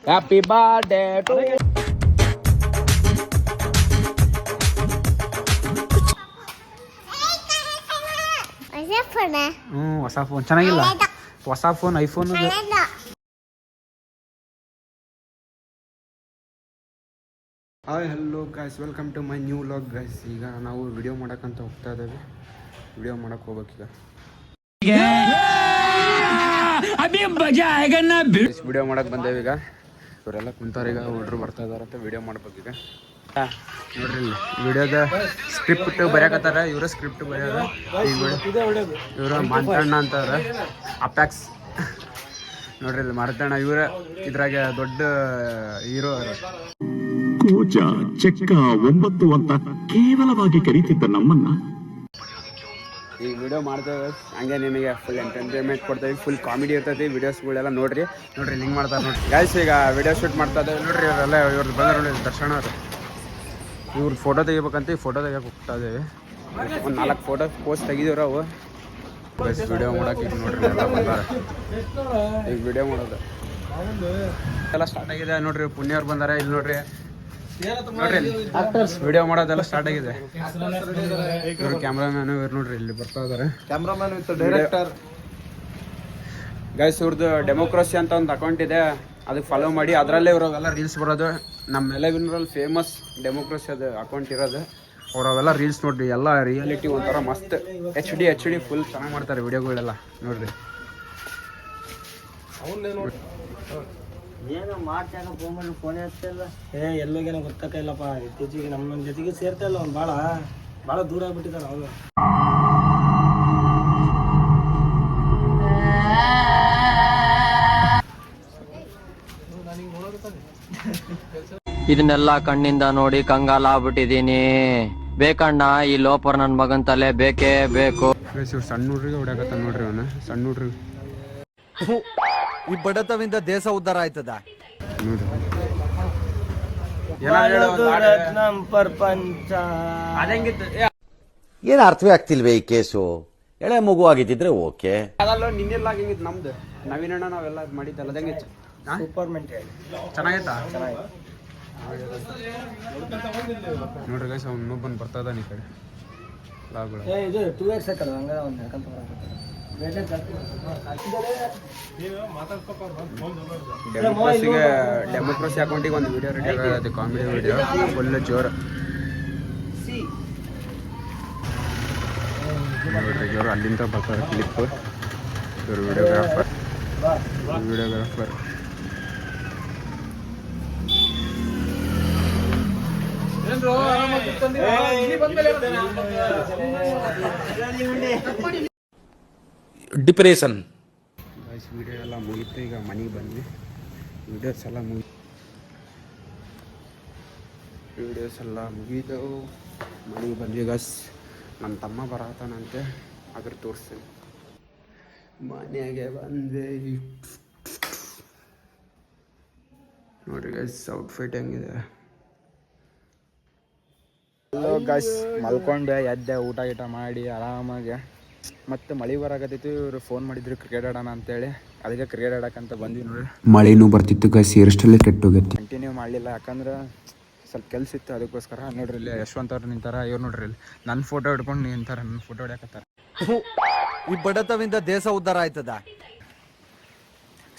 Happy birthday to ಹೊಸ phone ಚೆನ್ನಾಗಿಲ್ಲ. ಹೊಸ phone iPhone. Hi hello guys, welcome to my new vlog guys. ಈಗ ನಾವು ವಿಡಿಯೋ ಮಾಡೋಕ್ಕಂತ ಹೋಗ್ತಾ ಇದ್ದೇವೆ. ವಿಡಿಯೋ ಮಾಡಕ್ಕೆ ಹೋಗ್ಬೇಕೀಗ. ವಿಡಿಯೋ ಮಾಡಕ್ಕೆ ಬಂದೇವೆ ಈಗ. ಇವರೆಲ್ಲ ಕುಂತಾರೆ, ಈಗ ಹುಡುಗರು ಬರ್ತಾ ಇದಾರೆ ಅಂತ ವಿಡಿಯೋ ಮಾಡ್ಬೇಕೀಗ. ನೋಡ್ರಿ ವಿಡಿಯೋದ ಸ್ಕ್ರಿಪ್ಟ್ ಬರೆಯಕತ್ತಾರ. ಇವರ ಸ್ಕ್ರಿಪ್ಟ್ ಬರೆಯೋದ. ಇವರು ಮಾಂತಣ್ಣ ಅಂತಾರ, ಅಪ್ಯಾಕ್ಸ್. ನೋಡ್ರಿ ಇಲ್ಲಿ ಮಾರ್ತಣ್ಣ ಇವರ ಇದ್ರಾಗ ದೊಡ್ಡ ಹೀರೋ. ಕೋಚ ಚೆಕ್ಕ 9 ಅಂತ ಕೇವಲವಾಗಿ ಕರೀತಿದ್ದ ನಮ್ಮನ್ನ ಈಗ ವಿಡಿಯೋ ಮಾಡ್ತೇವೆ. ಹಂಗೆ ನಿಮಗೆ ಫುಲ್ ಎಂಟರ್ಟೈನ್ಮೆಂಟ್ ಕೊಡ್ತೇವೆ. ಫುಲ್ ಕಾಮಿಡಿ ಇರ್ತೈತಿ. ವಿಡಿಯೋಸ್ಗಳೆಲ್ಲ ನೋಡ್ರಿ ಲಿಂಕ್ ಮಾಡ್ತಾರೆ ನೋಡ್ರಿ ಗೈಸ್. ಈಗ ವಿಡಿಯೋ ಶೂಟ್ ಮಾಡ್ತಾ ಇದ್ದೇವೆ ನೋಡ್ರಿ. ಇವರೆಲ್ಲ ಇವ್ರದ್ದು ಬಂದ್ರೆ ನೋಡಿ ದರ್ಶನ ಅವರು. ಇವ್ರದ್ದು ಫೋಟೋ ತೆಗಿಬೇಕಂತ ಫೋಟೋ ತೆಗಿಯಕ್ಕೆ ಹೋಗ್ತಾ ಇದ್ದೇವೆ. ಒಂದು 4 ಫೋಟೋ ಪೋಸ್ಟ್ ತೆಗಿದೀವ್ರ ಅವು ಗೈಸ್. ವಿಡಿಯೋ ಮಾಡೋಕೆ ಈಗ ನೋಡ್ರಿ ಎಲ್ಲ ಬಂದಾರೆ. ಈಗ ವಿಡಿಯೋ ಮಾಡೋದು ಎಲ್ಲ ಸ್ಟಾರ್ಟ್ ಆಗಿದೆ ನೋಡ್ರಿ. ಪುಣ್ಯವ್ರು ಬಂದಾರೆ ಇಲ್ಲಿ ನೋಡ್ರಿ. ನೋಡ್ರಿ ವಿಡಿಯೋ ಮಾಡೋದೆಲ್ಲ ಸ್ಟಾರ್ಟ್ ಆಗಿದೆ. ಇವರು ಕ್ಯಾಮ್ರಾಮ್ಯಾನ್ ಇವ್ರು ನೋಡ್ರಿ ಇಲ್ಲಿ ಬರ್ತಾ ಇದಾರೆ. Cameraman with director guys. ಇವ್ರದ್ದು ಡೆಮೋಕ್ರಸಿ ಅಂತ ಒಂದು ಅಕೌಂಟ್ ಇದೆ, ಅದಕ್ಕೆ ಫಾಲೋ ಮಾಡಿ. ಅದರಲ್ಲೇ ಇರೋವೆಲ್ಲ ರೀಲ್ಸ್ ಬರೋದು. ನಮ್ಮ ಎಲೆವಿನರಲ್ಲಿ ಫೇಮಸ್ ಡೆಮೋಕ್ರಸಿ ಅದು ಅಕೌಂಟ್ ಇರೋದು. ಅವರವೆಲ್ಲ ರೀಲ್ಸ್ ನೋಡ್ರಿ. ಎಲ್ಲ ರಿಯಾಲಿಟಿ ಒಂಥರ ಮಸ್ತ್ ಎಚ್ ಡಿ ಫುಲ್ ಚೆನ್ನಾಗಿ ಮಾಡ್ತಾರೆ ವಿಡಿಯೋಗಳೆಲ್ಲ ನೋಡ್ರಿ. ಏನು ಮಾಡ್ತಾಗ ಫೋನ್ ಹಚ್ಚಿಲ್ಲ. ಎಲ್ಲೋಗೇನೋ ಗೊತ್ತಾಕ ಇಲ್ಲಪ್ಪ. ಇತ್ತೀಚೆಗೆ ನಮ್ಮ ಜೊತೆಗೆ ಸೇರ್ತಾ ಇಲ್ಲ. ಅವ್ನು ಭಾಳ ದೂರ ಆಗ್ಬಿಟ್ಟಿದ್ದಾನೆ ಅವನು. ಇದನ್ನೆಲ್ಲ ಕಣ್ಣಿಂದ ನೋಡಿ ಕಂಗಾಲ ಆಗ್ಬಿಟ್ಟಿದೀನಿ. ಬೇಕಣ್ಣ ಈ ಲೋಪರ್ ನನ್ ಮಗನ್ ತಲೆ ಬೇಕೇ ಬೇಕು. ಸಣ್ಣ ಹುಡ್ರಿಗೆ ಹೊಡ್ಯಾಕತ್ತ ನೋಡ್ರಿ ಅವನು. ಸಣ್ಣ ಹುಡ್ರಿ ಈ ಬಡತವಿಂದ ದೇಶ ಉದ್ಧಾರ ಆಯ್ತದ ಪ್ರಪಂಚ. ಏನ್ ಅರ್ಥವೇ ಆಗ್ತಿಲ್ವೇ ಈ ಕೇಸು? ಎಳೆ ಮಗು ಆಗಿದ್ದಿದ್ರೆ ಓಕೆ. ಅದಲ್ಲ ನಿನ್ನೆಲ್ಲ ಹೆಂಗಿತ್ತು ನಮ್ದು ನವೀನಣ್ಣ ನಾವೆಲ್ಲ ಮಾಡಿದ್ದಲ್ಲ ಹೆಂಗಿತ್ತು. ಸೂಪರ್ ಮೆಂಟ್ ಚೆನ್ನಾಗೈತಾ? ನೋಡ್ರಿ ಗೈಸ್, ಅವ್ನು ಬಂದು ಬರ್ತಾ ಇದ್ದಾನೆ ಈ ಕಡೆ ಲಾಗ್ಗಳು. ಇದು 2x ಹಾಕಲ್ಲ ಹಂಗ ಅವ್ನು ಯಾಕಂತ ಡೆಮೋಕ್ರಸಿ ಅಕೌಂಟಿಗೆ ಒಂದು ವಿಡಿಯೋ ರೆಡಿ ಆಗೋದು. ಕಾಮಿಡಿ ವಿಡಿಯೋ ಫುಲ್ ಜೋರು ನೋಡ್ರಿ. ಜೋರು ಅಲ್ಲಿಂದ ಬರ್ತಾರೆ ಕ್ಲಿಪ್. ಇವರು ವಿಡಿಯೋಗ್ರಾಫರ್. ಡಿಪ್ರೆಷನ್ ಗೈಸ್ ವಿಡಿಯೋ ಎಲ್ಲ ಮುಗೀತು. ಈಗ ಮನೆಗೆ ಬಂದ್ವಿ. ವಿಡಿಯೋಸ್ ಎಲ್ಲ ಮುಗೀತು. ಮನೆಗೆ ಬಂದ್ವಿ ಗೈಸ್. ನನ್ನ ತಮ್ಮ ಬರತ್ತಾನಂತೆ, ಅದ್ರ ತೋರಿಸ್ತೀನಿ. ಮನೆಗೆ ಬಂದೆ ನೋಡ್ರಿ ಗೈಸ್. ಔಟ್ಫಿಟ್ ಹೆಂಗಿದೆ. ಹಲೋ ಗೈಸ್, ಮಲ್ಕೊಂಡೆ ಎದ್ದೆ, ಊಟ ಮಾಡಿ ಆರಾಮಾಗಿ. ಮತ್ತೆ ಮಳೆ ಬರಾಕತ್ತಿತ್ತು. ಇವರು ಫೋನ್ ಮಾಡಿದ್ರು ಕ್ರಿಕೆಟ್ ಆಡೋಣ ಅಂತೇಳಿ. ಅದಕ್ಕೆ ಕ್ರಿಕೆಟ್ ಆಡೋಕ್ಕಂತ ಬಂದ್ವಿ ನೋಡ್ರಿ. ಮಳೆನೂ ಬರ್ತಿತ್ತು ಗೈಸ್. ಸೇರಷ್ಟಲ್ಲೇ ಕೆಟ್ಟೋಗೈತಿ. ಕಂಟಿನ್ಯೂ ಮಾಡಲಿಲ್ಲ, ಯಾಕಂದ್ರೆ ಸ್ವಲ್ಪ ಕೆಲಸ ಇತ್ತು. ಅದಕ್ಕೋಸ್ಕರ ನೋಡ್ರಿ ಇಲ್ಲಿ ಯಶವಂತ್ ಅವ್ರು ನಿಂತಾರ. ಇವ್ರು ನೋಡ್ರಿ ಇಲ್ಲಿ ನನ್ನ ಫೋಟೋ ಹಿಡ್ಕೊಂಡು ನಿಂತಾರ. ನನ್ನ ಫೋಟೋ ಹೊಡ್ಯಾಕತ್ತಾರ. ಈ ಬಡತವಿಂದ ದೇಶ ಉದ್ಧಾರ ಆಯ್ತದ.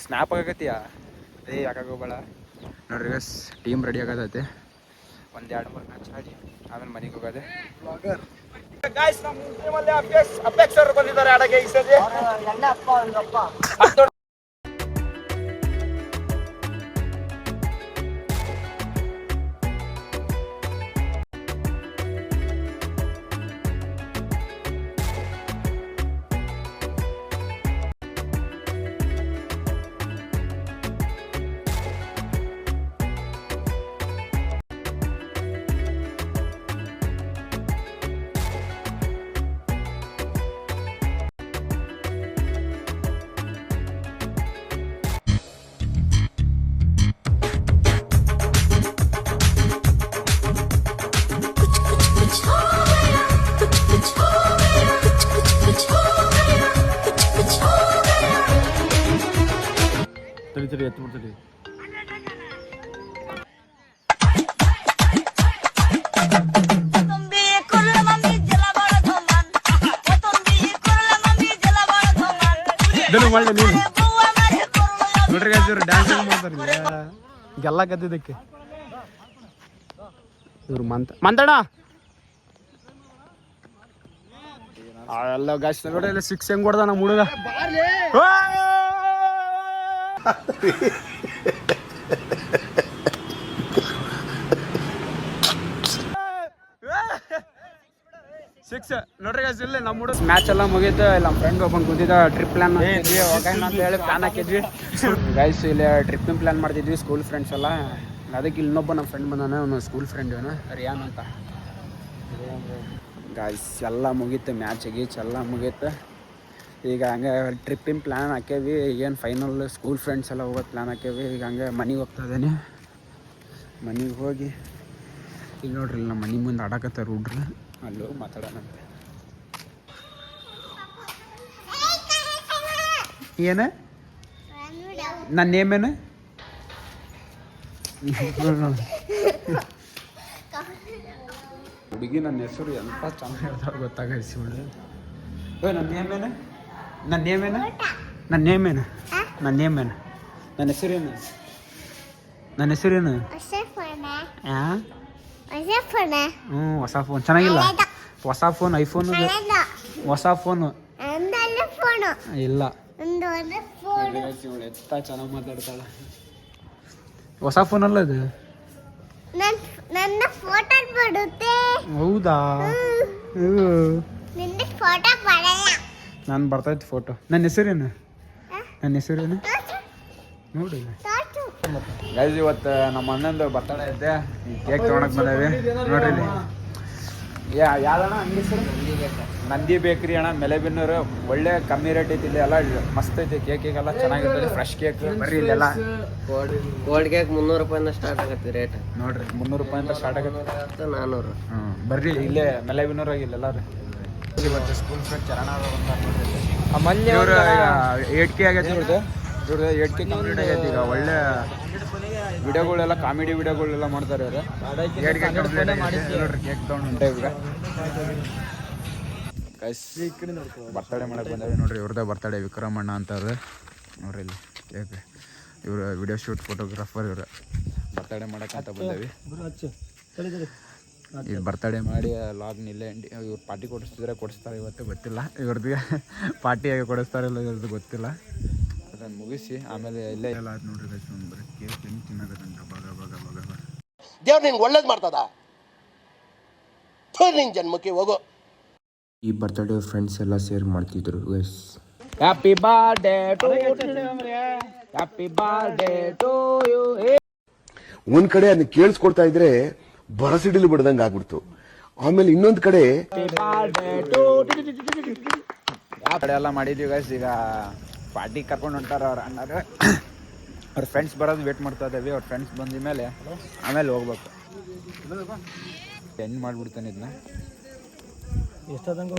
ಸ್ನ್ಯಾಪ್ ಆಗಕತ್ತೀಯ? ಯಾಕಾಗೋಬೇಡ. ನೋಡ್ರಿ ಗೈಸ್, ಟೀಮ್ ರೆಡಿ ಆಗತೈತೆ. 1-2 ಮ್ಯಾಚ್ ಆಡಿ ಆಮೇಲೆ ಮನೆಗೆ ಹೋಗೋದೆ. ಅಪೇಕ್ಷ ಅವರು ಬಂದಿದ್ದಾರೆ ಆಡಗೆ ಈ ಸತಿ. ಎತ್ತು ಬಿಡ್ತೀರಿ. ಮಾಡಿ ನೀನು ನೋಡ್ರಿ ಇವ್ರು ಡ್ಯಾನ್ಸ್ ಮಾಡ್ತಾರೆ ಗೆಲ್ಲಕತ್ತಿದ್ದಕ್ಕೆ ಇವ್ರು ಮಂತಣ್ಣ ಎಲ್ಲ ಗಾಸ್ ನೋಡಿ ಎಲ್ಲ ಸಿಕ್ಸ್ ಹೆಂಗ್ ಕೊಡ್ದ ನಮ್ಮ ಹುಡುಗ ಸಿಕ್ಸ್ ನೋಡ್ರಿ ಗಾಯ್ಸ್ ಇಲ್ಲಿ ನಮ್ಮ ಹುಡುಗ ಮ್ಯಾಚ್ ಎಲ್ಲ ಮುಗೀತು ನಮ್ಮ ಫ್ರೆಂಡ್ ಒಬ್ಬನ್ ಕುಂತಿದ್ದ ಟ್ರಿಪ್ ಪ್ಲಾನ್ ಮಾಡಿದ್ವಿ ಹೋಗೋಣ ಅಂತ ಹೇಳಿ ಪ್ಲಾನ್ ಹಾಕಿದ್ವಿ ಗೈಸ್ ಇಲ್ಲಿ ಟ್ರಿಪ್ಪಿನ ಪ್ಲಾನ್ ಮಾಡ್ತಿದ್ವಿ ಸ್ಕೂಲ್ ಫ್ರೆಂಡ್ಸ್ ಎಲ್ಲ ಅದಕ್ಕೆ ಇನ್ನೊಬ್ಬ ನಮ್ಮ ಫ್ರೆಂಡ್ ಬಂದಾನೆ ಅವನು ಸ್ಕೂಲ್ ಫ್ರೆಂಡ್ ಇವನು ರಿಯಾನ್ ಅಂತ ಗಾಯ್ಸ್ ಎಲ್ಲ ಮುಗೀತು ಮ್ಯಾಚ್ ಗೀಚ್ ಎಲ್ಲ ಮುಗೀತು ಈಗ ಹಂಗೆ ಟ್ರಿಪ್ಪಿನ ಪ್ಲ್ಯಾನ್ ಹಾಕೇವಿ ಏನು ಫೈನಲ್ ಸ್ಕೂಲ್ ಫ್ರೆಂಡ್ಸ್ ಎಲ್ಲ ಹೋಗೋದು ಪ್ಲ್ಯಾನ್ ಹಾಕೇವಿ ಈಗ ಹಂಗೆ ಮನೆಗೆ ಹೋಗ್ತಾ ಇದ್ದೇನೆ ಮನೆಗೆ ಹೋಗಿ ಈಗ ನೋಡ್ರಿ ಇಲ್ಲಿ ನಮ್ಮ ಮನೆ ಮುಂದೆ ಆಡಕತ್ತಾರ ಹುಡ್ರು ಅಲ್ಲಿ ಹೋಗಿ ಮಾತಾಡೋಣಂತೆ ಏನು ನನ್ನ ನೇಮ್ ಏನು ಹುಡುಗಿ ನನ್ನ ಹೆಸರು ಎಂತ ಚೆನ್ನಾಗಿ ಹೇಳ್ತಾರೆ ಗೊತ್ತಾಗೈಸಿ ಹುಡುಗಿ ನನ್ನ ನೇಮೇನು ನನ್ನ ನೇಮೇನು ನನ್ನ ನೇಮೇನು ನನ್ನ ನೇಮೇನು ನನ್ನ ಹೆಸರೇನು ನನ್ನ ಹೆಸರೇನು ಹ್ಞೂ ಹೊಸ ಫೋನ್ ಚೆನ್ನಾಗಿಲ್ಲ ಹೊಸ ಫೋನ್ ಐಫೋನ್ ಹೊಸ ಫೋನು ಇಲ್ಲ ಎತ್ತ ಚೆನ್ನಾಗಿ ಮಾತಾಡ್ತಾಳೆ ಹೊಸ ಫೋನ್ ಅಲ್ಲ ಇದು ನನ್ನ ಫೋಟೋ ಬಿಡುತ್ತೆ ಹೌದಾ ನಿನ್ನ ಫೋಟೋ ಬರಲ್ಲ ನಾನು ಬರ್ತೈತಿ ಫೋಟೋ ನನ್ನ ಹೆಸರೇನು ನನ್ನ ಹೆಸರೇನು ನೋಡಿ ಗೈಸ್ ಇವತ್ತು ನಮ್ಮ ಅಣ್ಣಂದು ಬರ್ತಡೇ ಐತೆ ಕೇಕ್ ತೊಗೊಳಕ್ ಬಂದೇವಿ ನೋಡ್ರಿ ಇಲ್ಲಿ ಯಾವ್ದಣ್ಣ ಅಂಗಡಿ ಸರ್ ನಂದಿ ಬೇಕ್ರಿ ಅಣ್ಣ ಮೆಲೆಬಿನ್ನೂರು ಒಳ್ಳೆ ಕಮ್ಮಿ ರೇಟ್ ಐತಿ ಇಲ್ಲಿ ಎಲ್ಲ ಮಸ್ತ್ ಐತಿ ಕೇಕಿಗೆಲ್ಲ ಚೆನ್ನಾಗಿರ್ತದೆ ಫ್ರೆಶ್ ಕೇಕ್ ಬರ್ರಿ ಇಲ್ಲೆಲ್ಲ ಗೋಲ್ಡ್ ಕೇಕ್ 300 ರೂಪಾಯಿಂದ ಸ್ಟಾರ್ಟ್ ಆಗತ್ತೆ ರೇಟ್ ನೋಡ್ರಿ 300 ರೂಪಾಯಿಂದ ಸ್ಟಾರ್ಟ್ ಆಗತ್ತೆ 400 ಬರ್ರಿ ಇಲ್ಲೇ ಮೆಲೆಬಿನ್ನೂರಾಗ ಇಲ್ಲೆಲ್ಲ ರೀ ಇವತ್ತು ಸ್ಕೂಲ್ ಫ್ರೆಂಡ್ ಚರಣ ಇವ್ರು 8K ಆಗೈತೆ ಇವ್ರದ್ದು 8K ಕಂಪ್ಲೀಟ್ ಆಗೈತೆ ಈಗ ಒಳ್ಳೆ ವಿಡಿಯೋಗಳೆಲ್ಲ ಕಾಮಿಡಿ ವಿಡಿಯೋಗಳೆಲ್ಲ ಮಾಡ್ತಾರೆ ಇವರು 8K ಕಂಪ್ಲೀಟ್ ಆಗೈತೆ ನೋಡ್ರಿ ಕೇಕ್ ತೊಗೊಂಡು ಉಂಟೆ ಈಗ ಬರ್ತಡೇ ಮಾಡಕ್ಕೆ ಬಂದೇವಿ ನೋಡ್ರಿ ಇವ್ರದ್ದು ಬರ್ತಡೇ ವಿಕ್ರಮಣ್ಣ ಅಂತವ್ರೆ ನೋಡ್ರಿ ಇಲ್ಲಿ ಕೇಕ್ ಇವರು ವಿಡಿಯೋ ಶೂಟ್ ಫೋಟೋಗ್ರಾಫರ್ ಇವರು ಬರ್ತಡೇ ಮಾಡಕ್ಕೆ ಅಂತ ಬಂದೇವಿ ಈಗ ಬರ್ತಡೇ ಮಾಡಿ ಲಾಗ್ನ ಇಲ್ಲೇ ಇವ್ರು ಪಾರ್ಟಿ ಕೊಡಿಸ್ತಾರೆ ಇವತ್ತು ಗೊತ್ತಿಲ್ಲ ಇವ್ರದ್ದು ಪಾರ್ಟಿ ಹೇಗೆ ಕೊಡಿಸ್ತಾರಿಲ್ಲ ಇವ್ರದ್ದು ಗೊತ್ತಿಲ್ಲ ಅದನ್ನು ಮುಗಿಸಿ ಆಮೇಲೆ ಇಲ್ಲೇ ಎಲ್ಲ ಅದು ನೋಡ್ರಿ ಬರೀ ಕೇಕ್ ಹೆಂಗೆ ತಿನ್ನಕತ್ತಂತ ಬಗ ದೇವ್ರು ನಿಂಗೆ ಒಳ್ಳೇದು ಮಾಡ್ತದ ನಿನ್ ಜನ್ಮಕ್ಕೆ ಹೋಗೋ ಈ ಬರ್ತ್ಡೇ ಫ್ರೆಂಡ್ಸ್ ಎಲ್ಲ ಸೇರ್ ಮಾಡ್ತಿದ್ರು guys happy birthday to happy birthday to you ಒಂದ್ ಕಡೆ ಅದನ್ನ ಕೇಳಿಸ್ಕೊಡ್ತಾ ಇದ್ರೆ ಬರಸಿಡಿಲು ಬಿಡದಂಗ ಆಗ್ಬಿಡ್ತು ಆಮೇಲೆ ಇನ್ನೊಂದ್ ಕಡೆ ಎಲ್ಲ ಮಾಡಿದ್ವಿ ಗೈಸ್ ಈಗ ಪಾರ್ಟಿ ಕರ್ಕೊಂಡು ಹೊಂಟಾರ ಅವ್ರ ಅಣ್ಣಾರು ಅವ್ರ ಫ್ರೆಂಡ್ಸ್ ಬರೋದು ವೇಟ್ ಮಾಡ್ತಾ ಇದ್ದೇವೆ ಅವ್ರ ಫ್ರೆಂಡ್ಸ್ ಬಂದ ಮೇಲೆ ಆಮೇಲೆ ಹೋಗ್ಬೇಕು ಎಂಡ್ ಮಾಡ್ಬಿಡ್ತಾನೆ ಇದನ್ನ ಎಷ್ಟೊತ್ತಂಗೆ